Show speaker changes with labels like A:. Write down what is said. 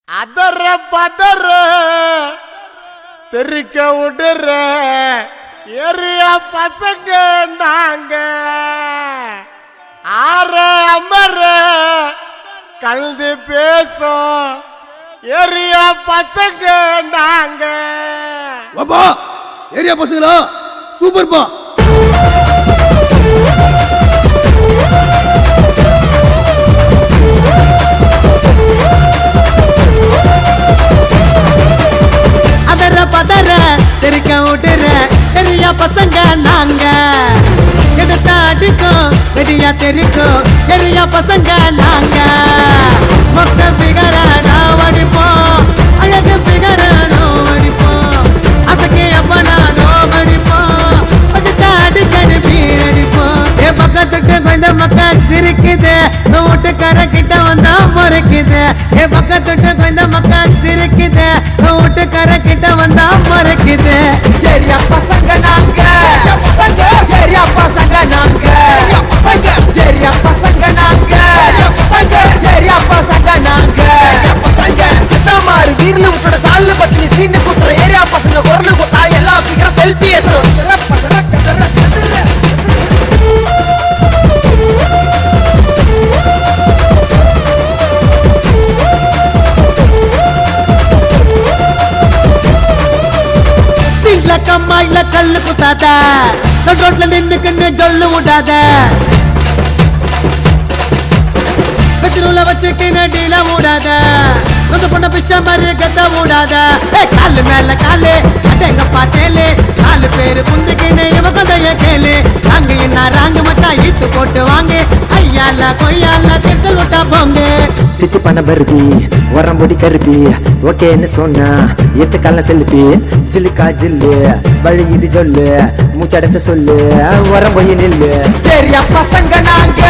A: அதர பதற தெறிக்க விடுற ஏரியா பசங்க நாங்க ஆற அமர கலந்து பேசும் ஏரியா பசங்க நாங்க.
B: வாப்பா ஏரியா பசங்களா சூப்பர்ப்பா.
C: அதர பதற தெறிக்க விடுற பெரிய பசங்க நாங்க. எடுத்த அடிக்கும் பெரிய தெரிக்கும் பெரிய பசங்க நாங்க. மொத்த பிகர நான் அடிப்போம், அழகு பிகர நோ அடிப்போம், அசக்கே அப்ப நானோ அடிப்போம், பச்சை அடிக்கடி பீர் அடிப்போம். ஏ பக்கத்துட்டு கொஞ்சம் மக்கள் சிரிக்குது, வீட்டுக்கார கிட்ட வந்தா முறைக்குது. ஏ பக்கத்துட்டு கொஞ்சம் மக்கள் சிரிக்குது, வீட்டுக்கார கிட்ட வந்தா முறைக்குது. ஏரியா பசங்க நாங்க, ஏரியா பசங்க நாங்க, ஏரியா பசங்க நாங்க, ஏரியா பசங்க நாங்க.
D: மாறு வீர்ல விட்டோட சால்ல பத்தி சீனு குத்துற ஏரியா பசங்க குரலு குத்தா எல்லா சீக்கிரம் செல்ஃபி ஏத்துறோம்.
C: சீட்ல கம்மாயில கல்லு குத்தாத, ரோட்ல நின்னுக்குன்னு ஜொல்லு விடாத, கத்திரூல வச்சுக்கு நடில விடாத, கொஞ்சம் பொண்ண பிச்சை மாதிரி கத்த விடாத. காலு மேல காலு அடங்க பார்த்தேலே, 4 பேரு புந்துக்கின்னு இவ கதைய கேளு. ராங்க என்ன ராங்கு மட்டா ஈத்து போட்டு வாங்க, ஐயால கொய்யால திருத்தல் விட்டா போங்க.
E: தித்தி பண்ண பருப்பி உரம்பொடி கருப்பி ஓகேன்னு சொன்னா எத்துக்கால செல்பி ஜில்லுக்கா ஜில்லு வழி இது சொல்லு மூச்சடைச்ச சொல்லு உரம் போய் நில்லு.
C: ஏரியா பசங்க நாங்க,